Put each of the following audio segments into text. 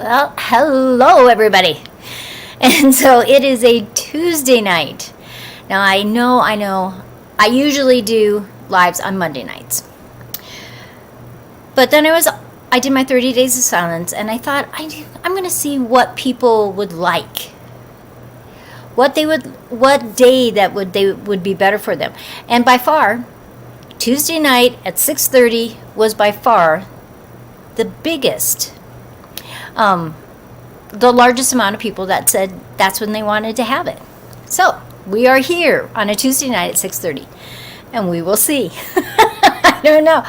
Well, hello everybody. And so it is a Tuesday night. Now I know, I usually do lives on Monday nights. But then I did my 30 days of silence and I thought I'm going to see what people would like. What day that would be better for them. And by far, Tuesday night at 6:30 was by far the biggest, the largest amount of people that said that's when they wanted to have it. So we are here on a Tuesday night at 6:30, and we will see. I don't know.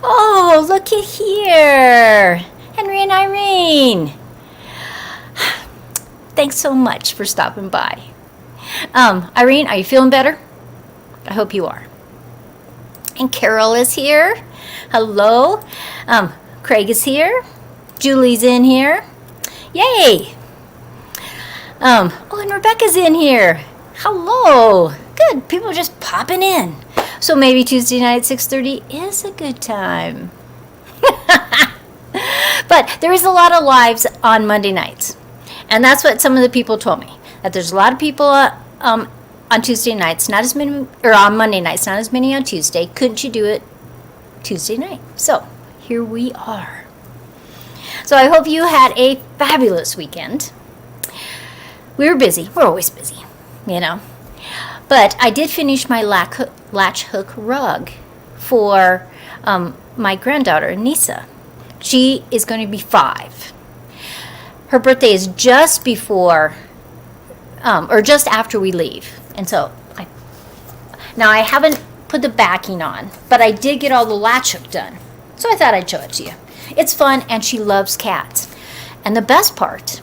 Oh, look at here, Henry and Irene. Thanks so much for stopping by. Irene, are you feeling better? I hope you are. And Carol is here. Hello. Craig is here. Julie's in here. Yay. And Rebecca's in here. Hello. Good. People are just popping in. So maybe Tuesday night at 6:30 is a good time. But there is a lot of lives on Monday nights. And that's what some of the people told me. That there's a lot of people on Tuesday nights, not as many, or on Monday nights, not as many on Tuesday. Couldn't you do it Tuesday night? So here we are. So I hope you had a fabulous weekend. We were busy. We're always busy, you know. But I did finish my latch hook rug for my granddaughter, Nisa. She is going to be 5. Her birthday is just before, or just after we leave. And so, I haven't put the backing on, but I did get all the latch hook done. So I thought I'd show it to you. It's fun, and she loves cats. And the best part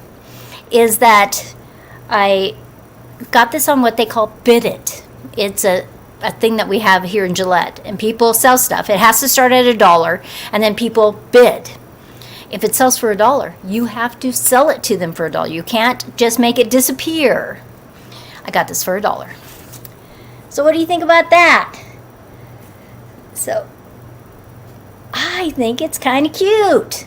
is that I got this on what they call Bid It. It's a thing that we have here in Gillette, and people sell stuff. It has to start at $1, and then people bid. If it sells for $1, you have to sell it to them for $1. You can't just make it disappear. I got this for $1. So what do you think about that? So I think it's kind of cute.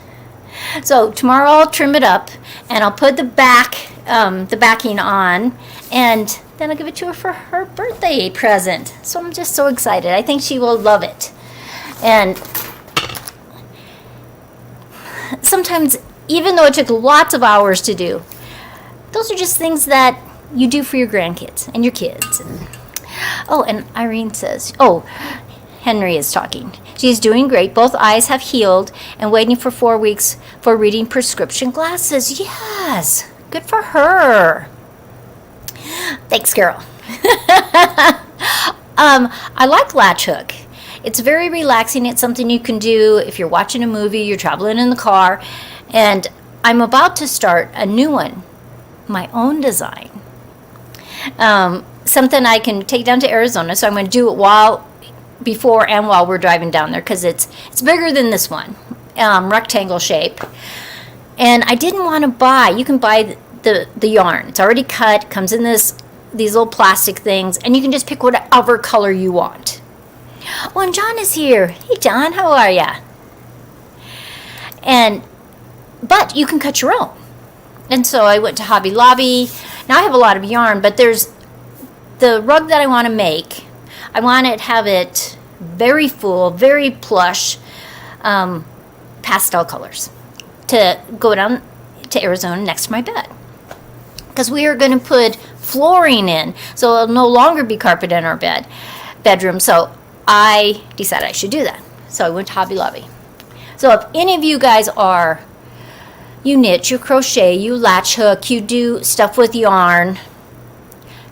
So tomorrow I'll trim it up and I'll put the backing on, and then I'll give it to her for her birthday present. So I'm just so excited. I think she will love it. And sometimes, even though it took lots of hours to do, those are just things that you do for your grandkids and your kids. And Irene says, Henry is talking. She's doing great. Both eyes have healed and waiting for 4 weeks for reading prescription glasses. Yes, good for her. Thanks, Carol. I like latch hook. It's very relaxing. It's something you can do if you're watching a movie, you're traveling in the car. And I'm about to start a new one, my own design. Something I can take down to Arizona. So I'm going to do it before and while we're driving down there, because it's bigger than this one, rectangle shape. And I didn't want to buy. You can buy the yarn. It's already cut. Comes in these little plastic things, and you can just pick whatever color you want. Oh, and John is here. Hey, John, how are ya? But you can cut your own. And so I went to Hobby Lobby. Now I have a lot of yarn, but there's the rug that I want to make. I want to have it very full, very plush, pastel colors to go down to Arizona next to my bed. Because we are going to put flooring in, so it'll no longer be carpet in our bedroom. So I decided I should do that. So I went to Hobby Lobby. So if any of you guys you knit, you crochet, you latch hook, you do stuff with yarn,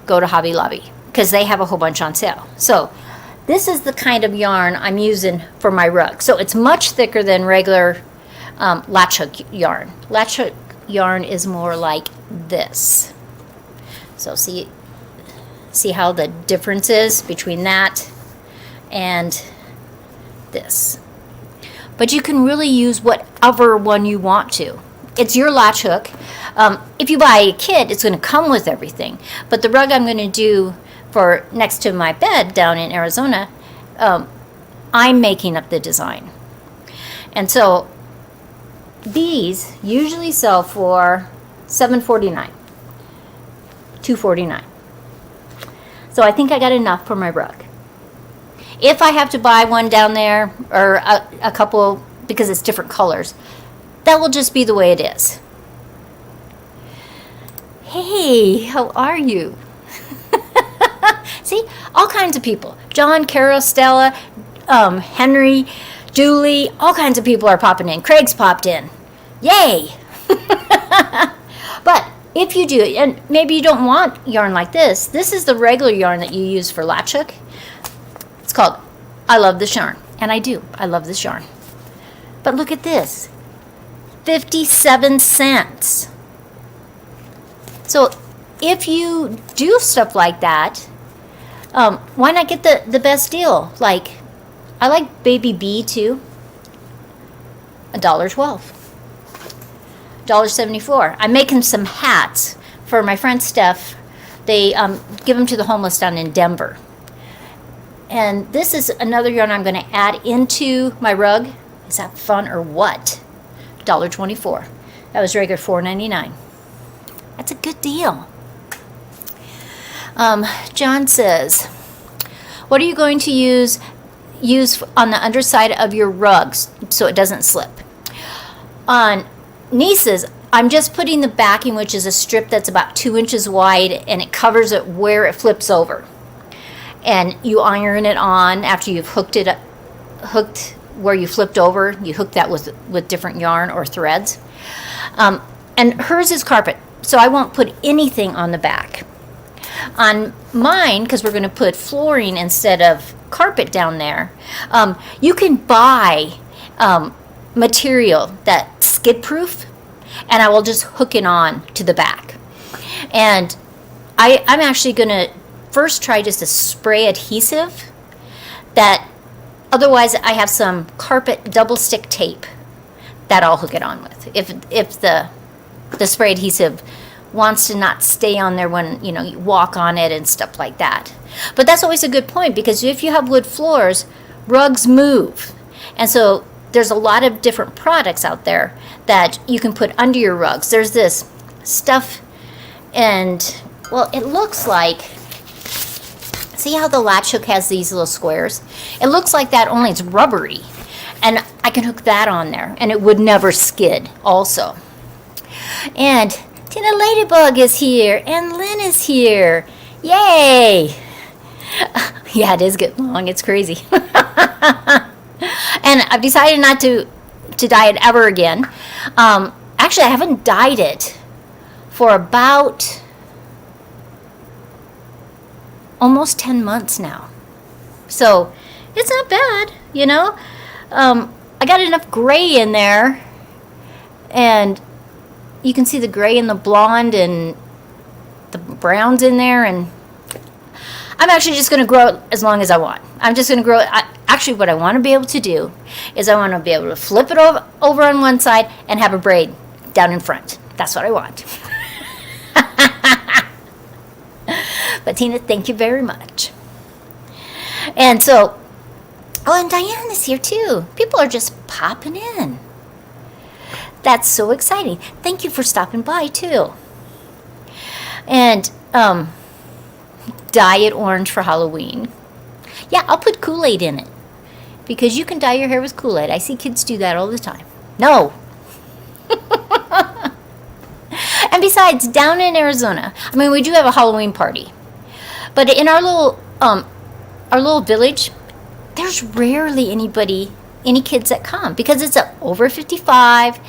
go to Hobby Lobby, because they have a whole bunch on sale. So this is the kind of yarn I'm using for my rug. So it's much thicker than regular latch hook yarn. Latch hook yarn is more like this. So see how the difference is between that and this. But you can really use whatever one you want to. It's your latch hook. If you buy a kit, it's going to come with everything. But the rug I'm going to do for next to my bed down in Arizona, I'm making up the design. And so these usually sell for $7.49, $2.49. So I think I got enough for my rug. If I have to buy one down there, or a couple, because it's different colors, that will just be the way it is. Hey, how are you? See, all kinds of people. John, Carol, Stella, Henry, Julie, all kinds of people are popping in. Craig's popped in. Yay! But if you do, and maybe you don't want yarn like this is the regular yarn that you use for latch hook. It's called I Love This Yarn. And I do. I love this yarn. But look at this. 57 cents. So if you do stuff like that, why not get the best deal? Like, I like Baby B too. $1.12. $1.74. I'm making some hats for my friend Steph. They give them to the homeless down in Denver. And this is another yarn I'm going to add into my rug. Is that fun or what? $1.24. That was regular $4.99. That's a good deal. John says, what are you going to use on the underside of your rugs so it doesn't slip? On Niece's, I'm just putting the backing, which is a strip that's about 2 inches wide, and it covers it where it flips over. And you iron it on after you've hooked where you flipped over. You hook that with different yarn or threads. And hers is carpet, so I won't put anything on the back. On mine, because we're going to put flooring instead of carpet down there, you can buy material that's skid-proof, and I will just hook it on to the back. And I'm actually going to first try just a spray adhesive that, otherwise I have some carpet double stick tape that I'll hook it on with. If the spray adhesive wants to not stay on there when you walk on it and stuff like that. But that's always a good point, because if you have wood floors, rugs move. And so there's a lot of different products out there that you can put under your rugs. There's this stuff, and well, it looks like, see how the latch hook has these little squares? It looks like that, only it's rubbery. And I can hook that on there, and it would never skid also. And Tina Ladybug is here, and Lynn is here. Yay! Yeah, it is getting long. It's crazy. And I've decided not to dye it ever again. Actually, I haven't dyed it for about almost 10 months now. So it's not bad, I got enough gray in there, and you can see the gray and the blonde and the browns in there, and I'm actually just going to grow it as long as I want. I'm just going to grow it. Actually, what I want to be able to do is I want to be able to flip it over on one side and have a braid down in front. That's what I want. But Tina, thank you very much. And so, and Diane is here too. People are just popping in. That's so exciting. Thank you for stopping by too. And dye it orange for Halloween. Yeah, I'll put Kool-Aid in it, because you can dye your hair with Kool-Aid. I see kids do that all the time. No. And besides, down in Arizona, we do have a Halloween party, but in our little village, there's rarely any kids that come, because it's over 55,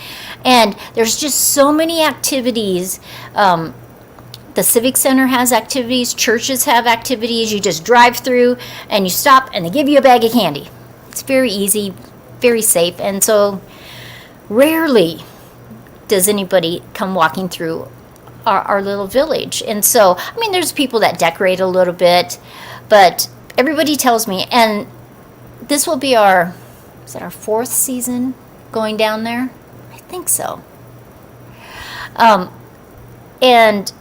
and there's just so many activities. The Civic Center has activities, churches have activities. You just drive through and you stop and they give you a bag of candy. It's very easy, very safe, and so rarely does anybody come walking through our little village. And so, there's people that decorate a little bit, but everybody tells me, and this will be our 4th season going down there? I think so. And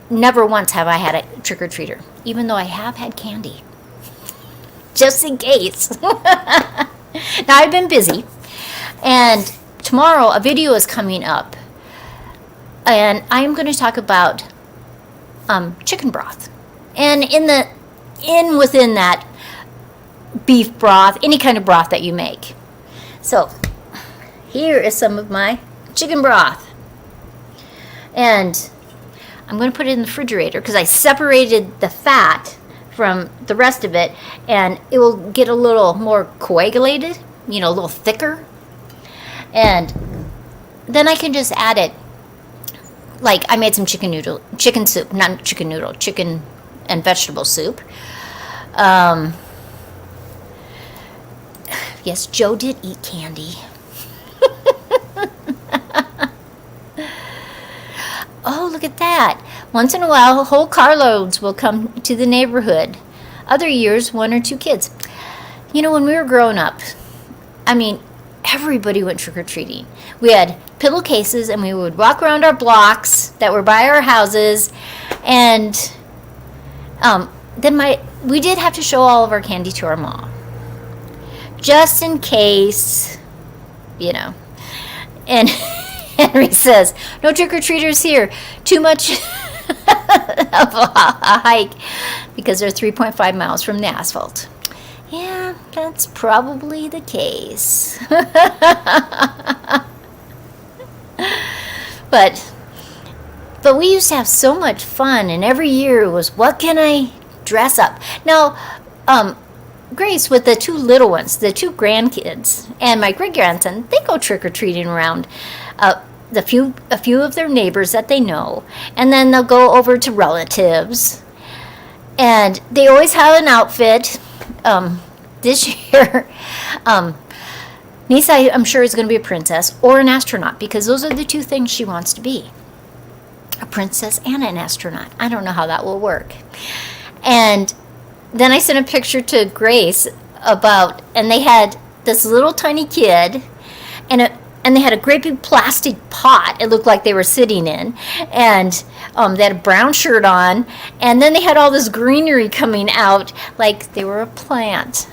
never once have I had a trick-or-treater, even though I have had candy. Just in case. Now, I've been busy, and tomorrow a video is coming up, and I'm going to talk about chicken broth, and within that, beef broth, any kind of broth that you make. So here is some of my chicken broth, and I'm going to put it in the refrigerator because I separated the fat from the rest of it, and it will get a little more coagulated, a little thicker, and then I can just add it. Like, I made some chicken and vegetable soup. Yes, Joe did eat candy. Oh, look at that. Once in a while, whole carloads will come to the neighborhood. Other years, 1 or 2 kids. When we were growing up, everybody went trick-or-treating. We had pillowcases, and we would walk around our blocks that were by our houses, and then we did have to show all of our candy to our mom, just in case, And Henry says, no trick-or-treaters here. Too much of a hike because they're 3.5 miles from the asphalt. Yeah, that's probably the case. But we used to have so much fun, and every year it was, what can I dress up? Now, Grace, with the 2 little ones, the 2 grandkids, and my great-grandson, they go trick-or-treating around a few of their neighbors that they know, and then they'll go over to relatives, and they always have an outfit. This year, Nisa, I'm sure, is going to be a princess or an astronaut, because those are the 2 things she wants to be, a princess and an astronaut. I don't know how that will work. And then I sent a picture to Grace and they had this little tiny kid, and they had a great big plastic pot it looked like they were sitting in, and they had a brown shirt on, and then they had all this greenery coming out like they were a plant.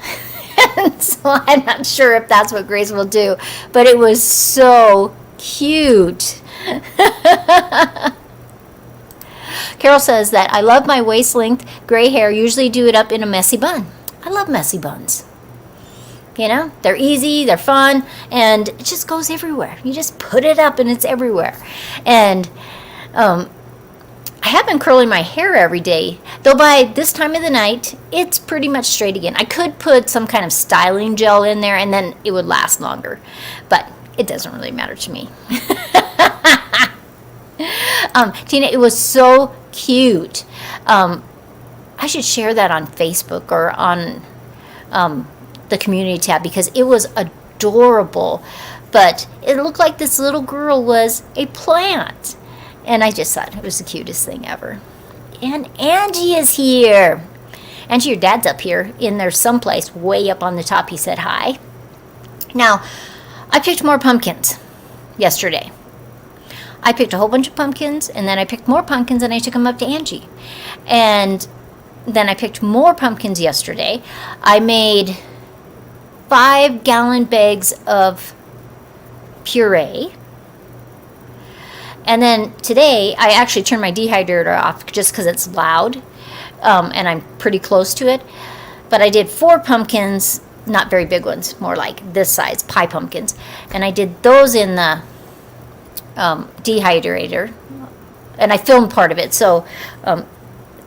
And so I'm not sure if that's what Grace will do, but it was so cute. Carol says that I love my waist-length gray hair, usually do it up in a messy bun. I love messy buns. They're easy, they're fun, and it just goes everywhere. You just put it up and it's everywhere. And I have been curling my hair every day, though by this time of the night, it's pretty much straight again. I could put some kind of styling gel in there, and then it would last longer, but it doesn't really matter to me. Tina, it was so cute. I should share that on Facebook or on the community tab, because it was adorable, but it looked like this little girl was a plant, and I just thought it was the cutest thing ever. And Angie is here. Angie, your dad's up here in there someplace way up on the top. He said hi. Now, I picked more pumpkins yesterday. I picked a whole bunch of pumpkins, and then I picked more pumpkins, and I took them up to Angie. And then I picked more pumpkins yesterday. I made 5-gallon bags of puree. And then today, I actually turned my dehydrator off just because it's loud, and I'm pretty close to it. But I did 4 pumpkins, not very big ones, more like this size, pie pumpkins. And I did those in the dehydrator, and I filmed part of it. So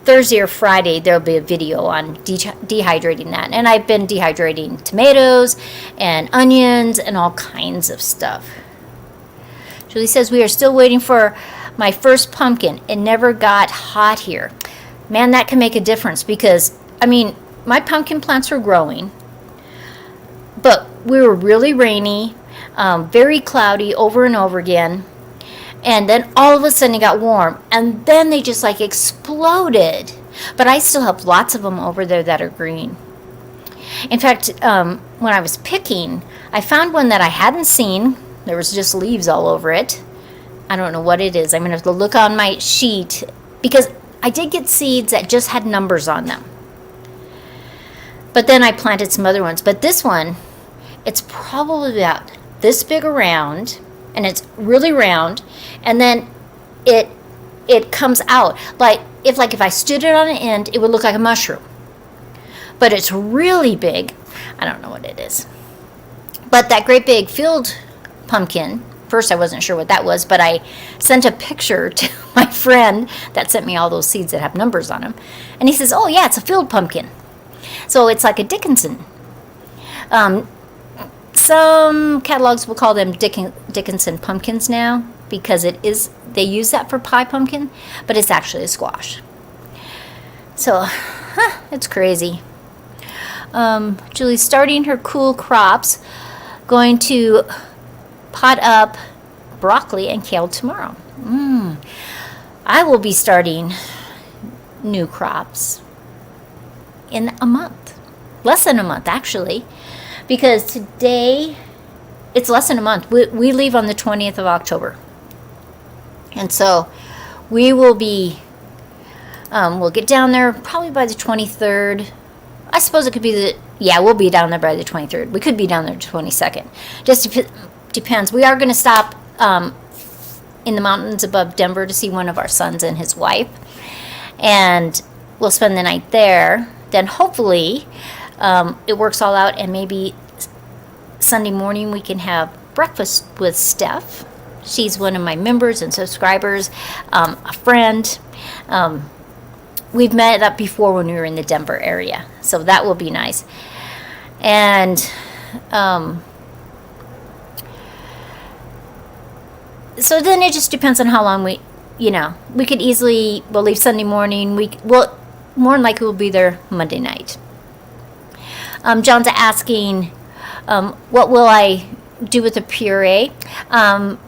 Thursday or Friday, there'll be a video on dehydrating that. And I've been dehydrating tomatoes and onions and all kinds of stuff. Julie says, we are still waiting for my first pumpkin. It never got hot here. Man, that can make a difference, because, my pumpkin plants were growing, but we were really rainy, very cloudy over and over again. And then all of a sudden it got warm, and then they just like exploded. But I still have lots of them over there that are green. In fact, when I was picking, I found one that I hadn't seen. There was just leaves all over it. I don't know what it is. I'm going to have to look on my sheet, because I did get seeds that just had numbers on them. But then I planted some other ones. But this one, it's probably about this big around, and it's really round, and then it comes out like if I stood it on an end, it would look like a mushroom. But it's really big. I don't know what it is. But that great big field pumpkin, first I wasn't sure what that was, but I sent a picture to my friend that sent me all those seeds that have numbers on them. And he says, oh yeah, it's a field pumpkin. So it's like a Dickinson. Some catalogs will call them Dickinson pumpkins now because they use that for pie pumpkin, but it's actually a squash. So, it's crazy. Julie's starting her cool crops, going to pot up broccoli and kale tomorrow. I will be starting new crops in a month. Less than a month, actually. Because today, it's less than a month. We leave on the 20th of October. And so, we will be, we'll get down there probably by the 23rd. I suppose it could be we'll be down there by the 23rd. We could be down there the 22nd. Just depends. We are going to stop in the mountains above Denver to see one of our sons and his wife. And we'll spend the night there. Then hopefully it works all out, and maybe Sunday morning we can have breakfast with Steph. She's one of my members and subscribers, a friend. We've met up before when we were in the Denver area, so that will be nice. And so then it just depends on how long we could easily, we'll leave Sunday morning. More than likely we'll be there Monday night. John's asking, what will I do with the puree? I'll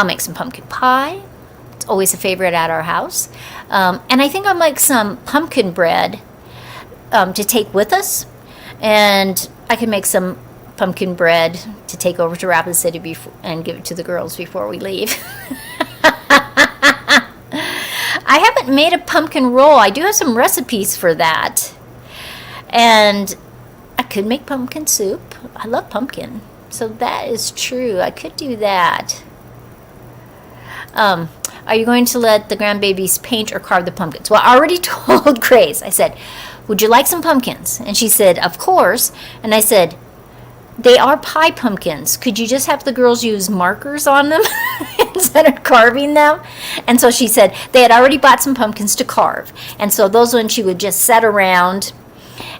make some pumpkin pie. It's always a favorite at our house. And I think I'll make some pumpkin bread to take with us. And I can make some pumpkin bread to take over to Rapid City and give it to the girls before we leave. I haven't made a pumpkin roll. I do have some recipes for that. And I could make pumpkin soup. I love pumpkin. So that is true. I could do that. Are you going to let the grandbabies paint or carve the pumpkins? Well, I already told Grace. I said, would you like some pumpkins? And she said, of course. And I said, they are pie pumpkins. Could you just have the girls use markers on them instead of carving them? And so she said they had already bought some pumpkins to carve. And so those ones she would just set around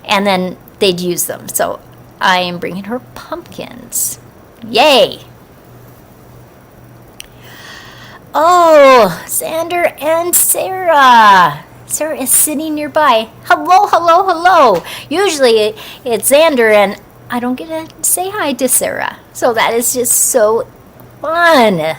and then they'd use them. So I am bringing her pumpkins. Yay! Oh, Xander and Sarah. Sarah is sitting nearby. Hello, hello, hello. Usually it's Xander and I don't get to say hi to Sarah. So that is just so fun.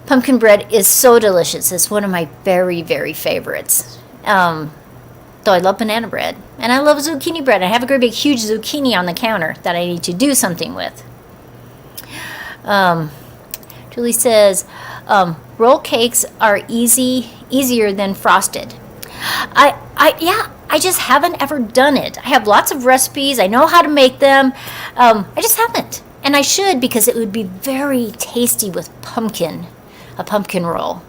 Pumpkin bread is so delicious. It's one of my very, very favorites. Though I love banana bread. And I love zucchini bread. I have a great big huge zucchini on the counter that I need to do something with. Julie says, roll cakes are easier than frosted. I just haven't ever done it. I have lots of recipes. I know how to make them. I just haven't. And I should, because it would be very tasty with a pumpkin roll.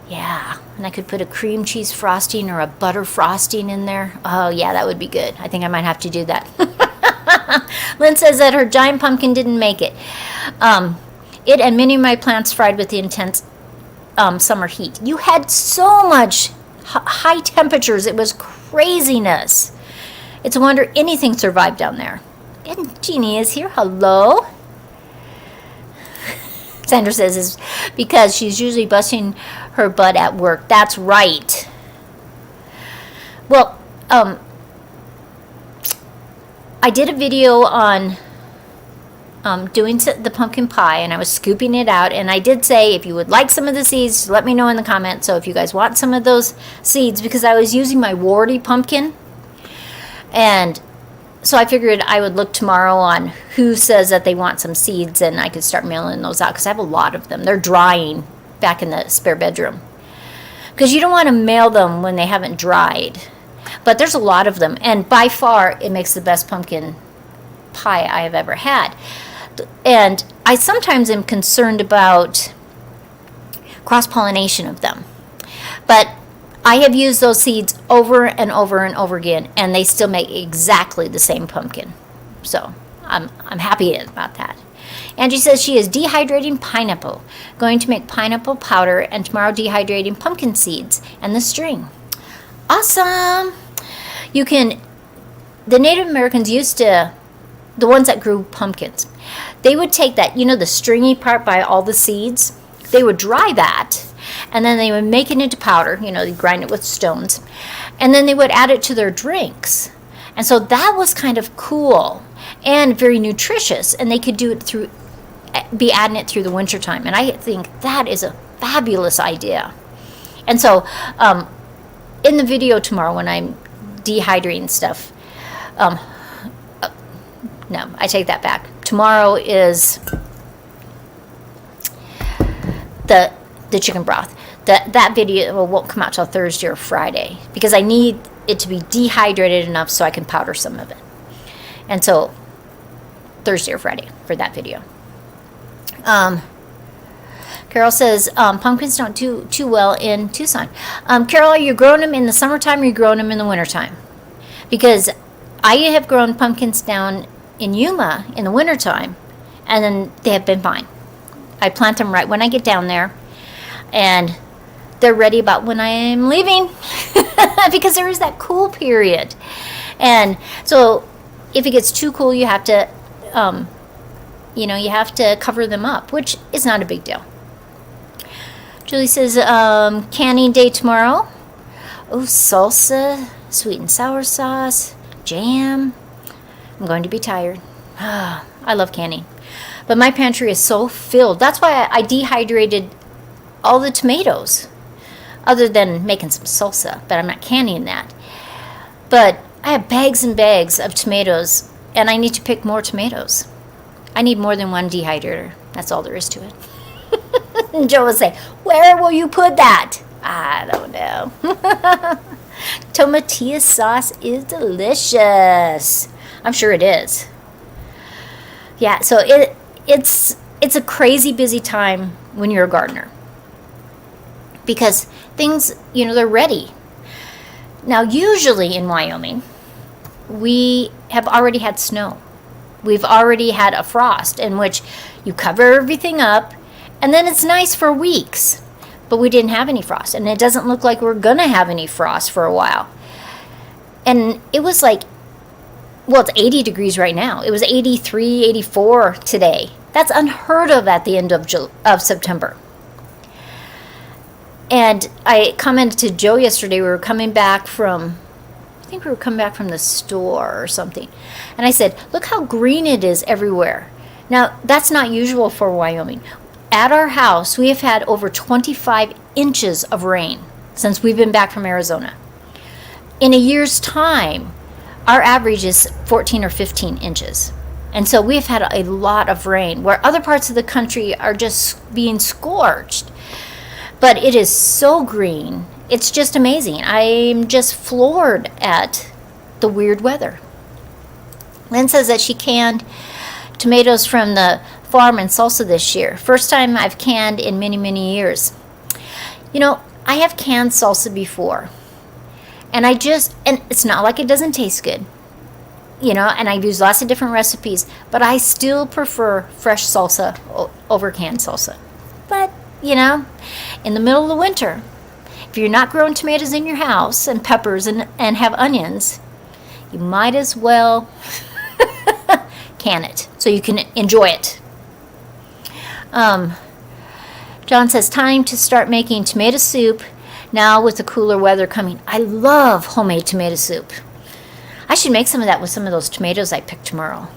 Yeah, and I could put a cream cheese frosting or a butter frosting in there. Oh, yeah, that would be good. I think I might have to do that. Lynn says that her giant pumpkin didn't make it. It and many of my plants fried with the intense summer heat. You had so much high temperatures. It was craziness. It's a wonder anything survived down there. And Jeannie is here. Hello. Sandra says it's because she's usually busting her butt at work. That's right. Well, I did a video on doing the pumpkin pie, and I was scooping it out, and I did say if you would like some of the seeds, let me know in the comments. So if you guys want some of those seeds, because I was using my warty pumpkin, and so I figured I would look tomorrow on who says that they want some seeds, and I could start mailing those out, because I have a lot of them. They're drying back in the spare bedroom, because you don't want to mail them when they haven't dried. But there's a lot of them, and by far it makes the best pumpkin pie I have ever had. And I sometimes am concerned about cross-pollination of them. But I have used those seeds over and over and over again, and they still make exactly the same pumpkin. So I'm happy about that. Angie says she is dehydrating pineapple, going to make pineapple powder, and tomorrow dehydrating pumpkin seeds and the string. Awesome! You can, the Native Americans used to, the ones that grew pumpkins, they would take that, you know, the stringy part by all the seeds, they would dry that, and then they would make it into powder, you know, they grind it with stones, and then they would add it to their drinks. And so that was kind of cool and very nutritious, and they could do it through, be adding it through the wintertime. And I think that is a fabulous idea. And so in the video tomorrow when I'm dehydrating stuff, no, I take that back. Tomorrow is the chicken broth. That video won't come out till Thursday or Friday because I need it to be dehydrated enough so I can powder some of it. And so Thursday or Friday for that video. Carol says pumpkins don't do too well in Tucson. Carol, are you growing them in the summertime or are you growing them in the wintertime? Because I have grown pumpkins down in Yuma in the wintertime, and then they have been fine. I plant them right when I get down there, and they're ready about when I am leaving because there is that cool period. And so if it gets too cool, you have to, you have to cover them up, which is not a big deal. Julie says, canning day tomorrow. Oh, salsa, sweet and sour sauce, jam. I'm going to be tired. I love canning. But my pantry is so filled. That's why I dehydrated all the tomatoes, other than making some salsa, but I'm not canning that. But I have bags and bags of tomatoes, and I need to pick more tomatoes. I need more than one dehydrator. That's all there is to it. And Joe will say, where will you put that? I don't know. Tomatillo sauce is delicious. I'm sure it is. Yeah, so it's a crazy busy time when you're a gardener. Because things, they're ready. Now, usually in Wyoming, we have already had snow. We've already had a frost in which you cover everything up, and then it's nice for weeks. But we didn't have any frost, and it doesn't look like we're going to have any frost for a while. And it was like, well, it's 80 degrees right now. It was 83, 84 today. That's unheard of at the end of September. And I commented to Joe yesterday, we were coming back from, I think we were coming back from the store or something. And I said, look how green it is everywhere. Now, that's not usual for Wyoming. At our house, we have had over 25 inches of rain since we've been back from Arizona. In a year's time, our average is 14 or 15 inches. And so we've had a lot of rain, where other parts of the country are just being scorched. But it is so green. It's just amazing. I'm just floored at the weird weather. Lynn says that she canned tomatoes from the farm and salsa this year. First time I've canned in many, many years. I have canned salsa before. And it's not like it doesn't taste good. And I've used lots of different recipes, but I still prefer fresh salsa over canned salsa. But, in the middle of the winter, if you're not growing tomatoes in your house and peppers and have onions, you might as well can it so you can enjoy it. John says, time to start making tomato soup now with the cooler weather coming. I love homemade tomato soup. I should make some of that with some of those tomatoes I picked tomorrow.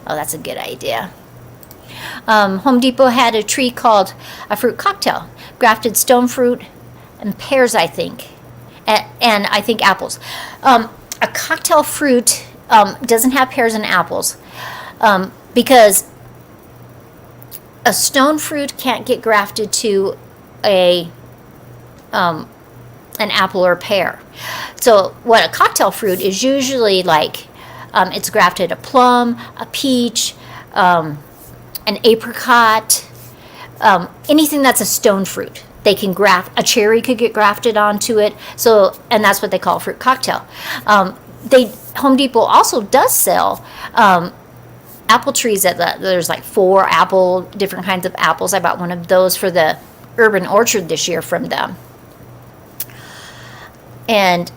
Oh, that's a good idea. Home Depot had a tree called a fruit cocktail. Grafted stone fruit and pears, I think. And I think apples. A cocktail fruit doesn't have pears and apples because a stone fruit can't get grafted to an apple or pear. So what a cocktail fruit is usually like It's grafted a plum, a peach, an apricot, anything that's a stone fruit. They can graft, a cherry could get grafted onto it. So, and that's what they call a fruit cocktail. Home Depot also does sell apple trees there's like 4 different kinds of apples. I bought one of those for the urban orchard this year from them. And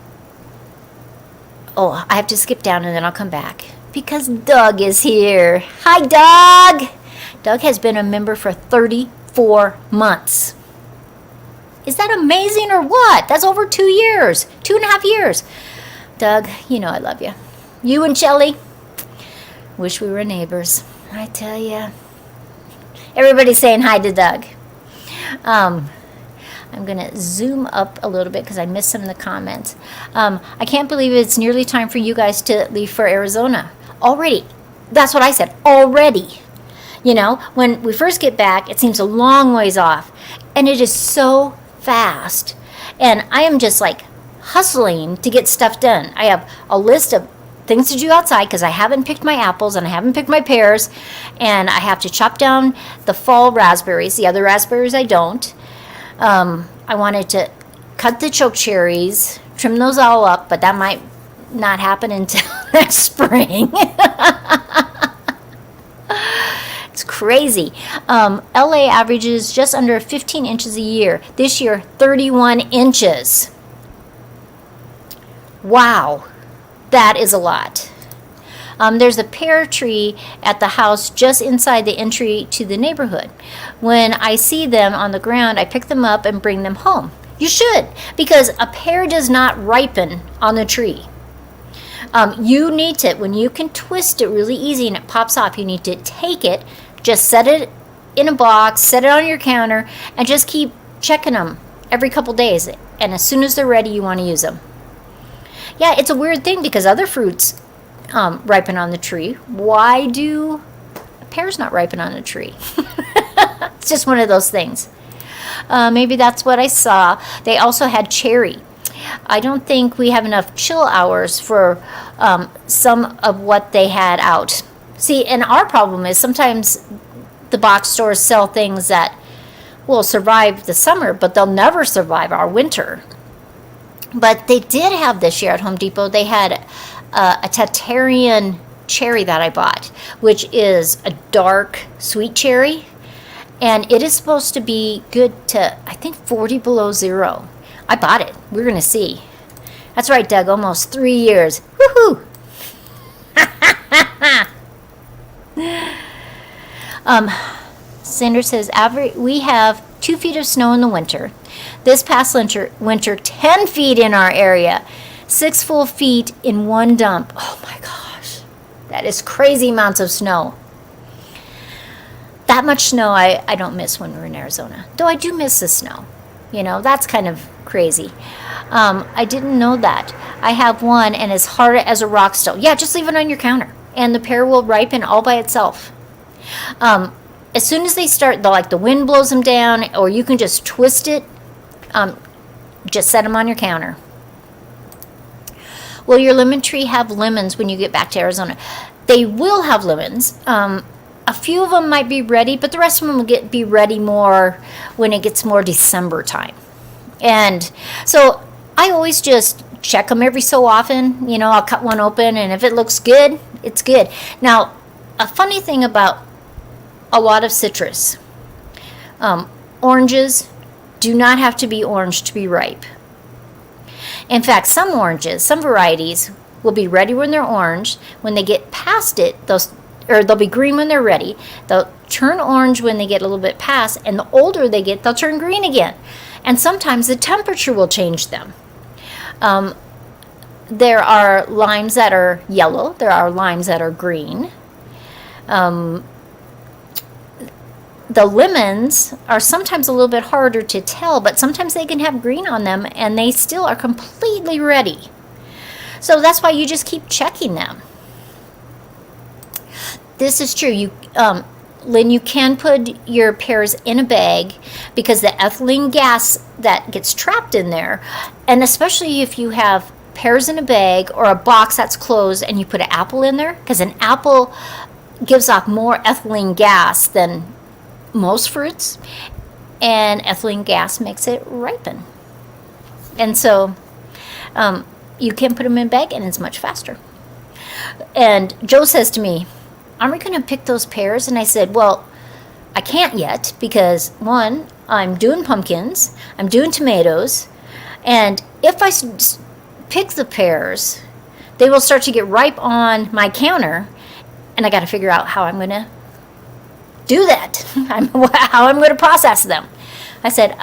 I have to skip down and then I'll come back because Doug is here. Hi, Doug. Doug has been a member for 34 months. Is that amazing or what? That's over 2 years, 2.5 years. Doug, you know I love you. You and Shelly, wish we were neighbors. I tell you. Everybody's saying hi to Doug. I'm going to zoom up a little bit because I missed some of the comments. I can't believe it's nearly time for you guys to leave for Arizona. Already. That's what I said. Already. You know, when we first get back, it seems a long ways off. And it is so fast. And I am just like hustling to get stuff done. I have a list of things to do outside because I haven't picked my apples and I haven't picked my pears. And I have to chop down the fall raspberries. The other raspberries I don't. I wanted to cut the choke cherries, trim those all up, but that might not happen until next spring. It's crazy. LA averages just under 15 inches a year. This year, 31 inches. Wow, that is a lot. There's a pear tree at the house just inside the entry to the neighborhood. When I see them on the ground, I pick them up and bring them home. You should, because a pear does not ripen on the tree. You need to, when you can twist it really easy and it pops off, you need to take it, just set it in a box, set it on your counter, and just keep checking them every couple days. And as soon as they're ready, you want to use them. Yeah, it's a weird thing because other fruits ripen on the tree. Why do pears not ripen on a tree? It's just one of those things. Maybe that's what I saw. They also had cherry. I don't think we have enough chill hours for some of what they had out. See, and our problem is sometimes the box stores sell things that will survive the summer, but they'll never survive our winter. But they did have this year at Home Depot, they had a Tatarian cherry that I bought, which is a dark sweet cherry. And it is supposed to be good to, I think, 40 below zero. I bought it. We're going to see. That's right, Doug. Almost 3 years. Woohoo! Cinder says, we have 2 feet of snow in the winter. This past winter 10 feet in our area. 6 full feet in one dump. Oh my gosh. That is crazy amounts of snow. That much snow I don't miss when we're in Arizona. Though I do miss the snow. You know, that's kind of crazy. I didn't know that. I have one and it's hard as a rock still. Yeah, just leave it on your counter. And the pear will ripen all by itself. As soon as they start, the wind blows them down, or you can just twist it, just set them on your counter. Will your lemon tree have lemons when you get back to Arizona? They will have lemons. A few of them might be ready, but the rest of them will be ready more when it gets more December time. And so I always just check them every so often. You know, I'll cut one open, and if it looks good, it's good. Now, a funny thing about a lot of citrus, oranges do not have to be orange to be ripe. In fact, some oranges, some varieties, will be ready when they're orange. When they get past it, they'll be green when they're ready. They'll turn orange when they get a little bit past, and the older they get, they'll turn green again. And sometimes the temperature will change them. There are limes that are yellow. There are limes that are green. The lemons are sometimes a little bit harder to tell, but sometimes they can have green on them, and they still are completely ready. So that's why you just keep checking them. This is true. Lynn, you can put your pears in a bag because the ethylene gas that gets trapped in there, and especially if you have pears in a bag or a box that's closed and you put an apple in there, because an apple gives off more ethylene gas than most fruits, and ethylene gas makes it ripen. And so you can put them in a bag and it's much faster. And Joe says to me, aren't we going to pick those pears? And I said, well, I can't yet because, one, I'm doing pumpkins, I'm doing tomatoes, and if I pick the pears, they will start to get ripe on my counter, and I got to figure out how I'm going to do that, how I'm going to process them. I said,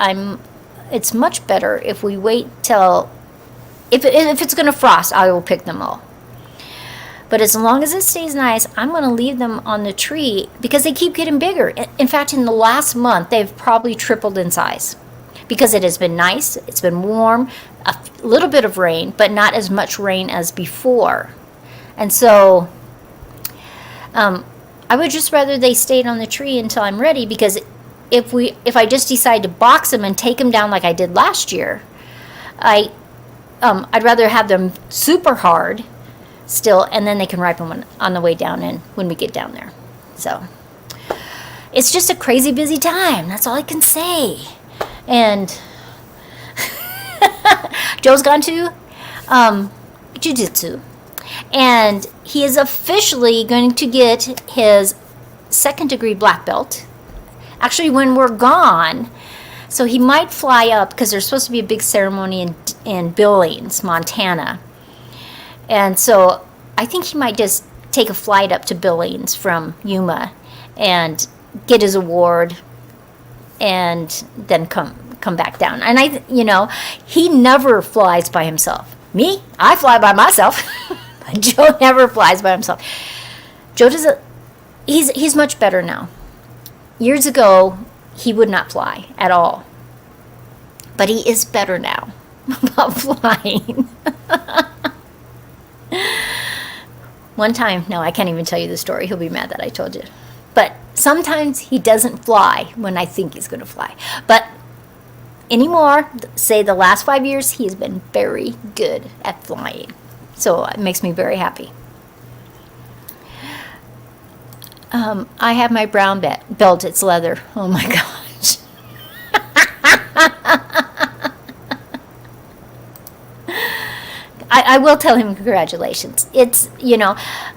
it's much better if we wait till, if it's going to frost, I will pick them all. But as long as it stays nice, I'm going to leave them on the tree because they keep getting bigger. In fact, in the last month, they've probably tripled in size because it has been nice, it's been warm, a little bit of rain, but not as much rain as before. And so I would just rather they stayed on the tree until I'm ready, because if I just decide to box them and take them down like I did last year, I'd rather have them super hard still, and then they can ripen on the way down and when we get down there. So it's just a crazy busy time. That's all I can say. And Joe's gone to jiu-jitsu, and he is officially going to get his 2nd degree black belt actually when we're gone. So he might fly up because there's supposed to be a big ceremony in Billings, Montana. And so I think he might just take a flight up to Billings from Yuma and get his award and then come back down. And he never flies by himself. Me, I fly by myself. Joe never flies by himself. Joe he's much better now. Years ago, he would not fly at all. But he is better now about flying. One time, no, I can't even tell you the story. He'll be mad that I told you. But sometimes he doesn't fly when I think he's going to fly. But anymore, say the last 5 years, he has been very good at flying. So it makes me very happy. I have my brown belt. It's leather. Oh my gosh. I will tell him congratulations. It's,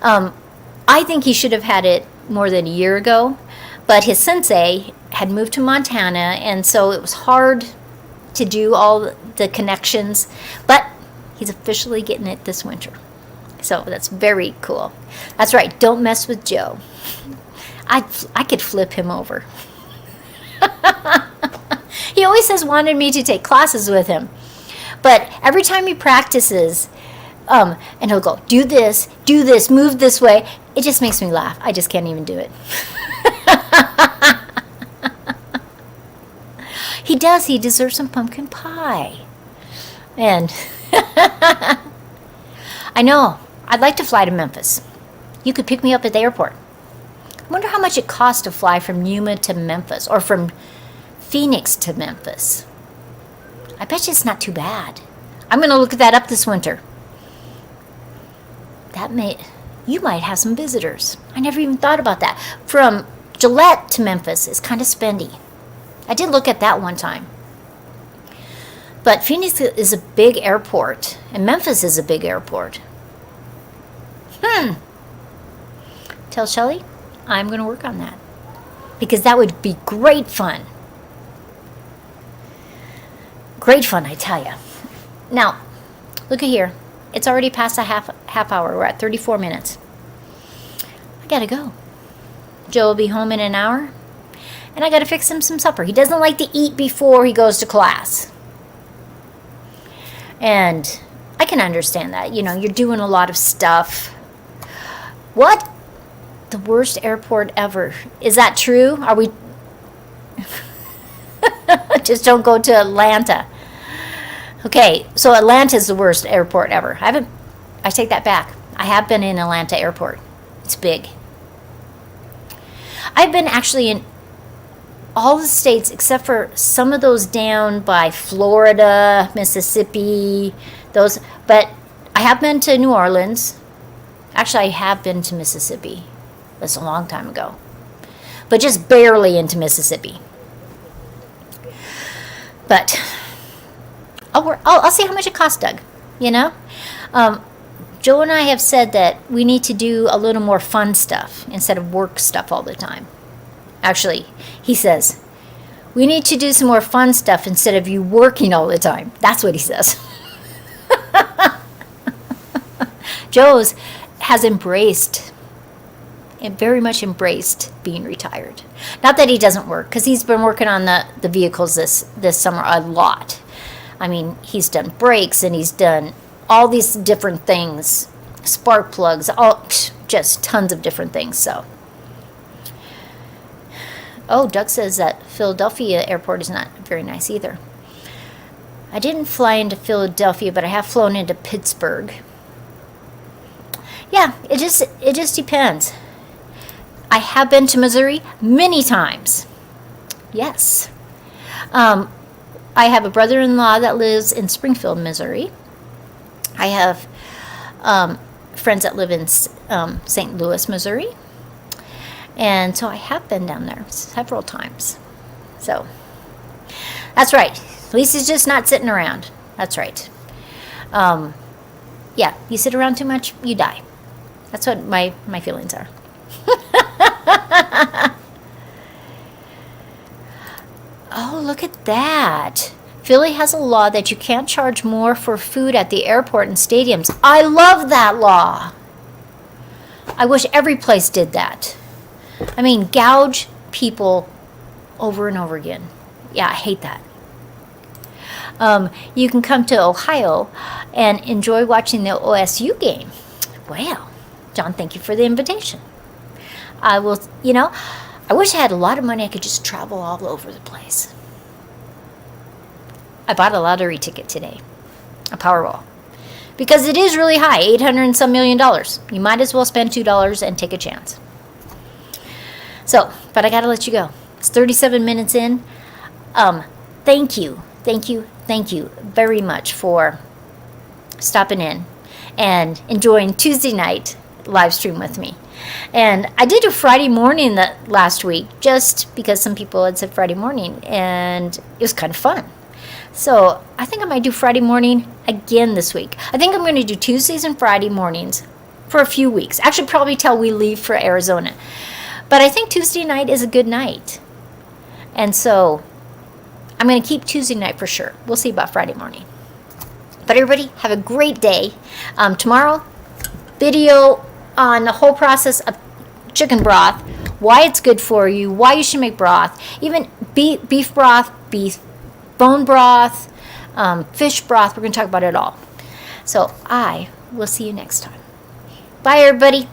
I think he should have had it more than a year ago, but his sensei had moved to Montana, and so it was hard to do all the connections, but he's officially getting it this winter. So that's very cool. That's right, don't mess with Joe. I could flip him over. He always has wanted me to take classes with him. But every time he practices, and he'll go, do this, move this way, it just makes me laugh. I just can't even do it. He does. He deserves some pumpkin pie. And I know. I'd like to fly to Memphis. You could pick me up at the airport. I wonder how much it costs to fly from Yuma to Memphis, or from Phoenix to Memphis. I bet you it's not too bad. I'm going to look that up this winter. You might have some visitors. I never even thought about that. From Gillette to Memphis is kind of spendy. I did look at that one time. But Phoenix is a big airport, and Memphis is a big airport. Tell Shelly I'm going to work on that, because that would be great fun. Great fun, I tell you. Now, look at here. It's already past a half hour. We're at 34 minutes. I gotta go. Joe will be home in an hour, and I gotta fix him some supper. He doesn't like to eat before he goes to class. And I can understand that. You're doing a lot of stuff. What? The worst airport ever. Is that true? Are we... Just don't go to Atlanta. Okay, so Atlanta's the worst airport ever. I take that back. I have been in Atlanta airport. It's big. I've been actually in all the states except for some of those down by Florida, Mississippi, those. But I have been to New Orleans. Actually, I have been to Mississippi. That's a long time ago. But just barely into Mississippi. But I'll see how much it costs, Doug. You know? Joe and I have said that we need to do a little more fun stuff instead of work stuff all the time. Actually, he says, we need to do some more fun stuff instead of you working all the time. That's what he says. Joe's has embraced, and very much embraced, being retired. Not that he doesn't work, because he's been working on the vehicles this summer a lot. I mean, he's done brakes, and he's done all these different things, spark plugs, just tons of different things. So, oh, Doug says that Philadelphia airport is not very nice either. I didn't fly into Philadelphia, but I have flown into Pittsburgh. Yeah, it just depends. I have been to Missouri many times. Yes. I have a brother-in-law that lives in Springfield, Missouri. I have friends that live in St. Louis, Missouri. And so I have been down there several times. So that's right. Lisa's just not sitting around. That's right. Yeah, you sit around too much, you die. That's what my feelings are. Oh, look at that. Philly has a law that you can't charge more for food at the airport and stadiums. I love that law. I wish every place did that. I mean, gouge people over and over again. Yeah, I hate that. You can come to Ohio and enjoy watching the OSU game. Wow. John, thank you for the invitation. I will, I wish I had a lot of money. I could just travel all over the place. I bought a lottery ticket today, a Powerball, because it is really high, $800 and some million. You might as well spend $2 and take a chance. So, but I got to let you go. It's 37 minutes in. Thank you very much for stopping in and enjoying Tuesday night live stream with me. And I did a Friday morning last week just because some people had said Friday morning, and it was kind of fun. So I think I might do Friday morning again this week. I think I'm going to do Tuesdays and Friday mornings for a few weeks. Actually, probably till we leave for Arizona. But I think Tuesday night is a good night. And so I'm going to keep Tuesday night for sure. We'll see about Friday morning. But everybody, have a great day. Tomorrow, video on the whole process of chicken broth, why it's good for you, why you should make broth, even beef broth, bone broth, fish broth. We're going to talk about it all. So I will see you next time. Bye, everybody.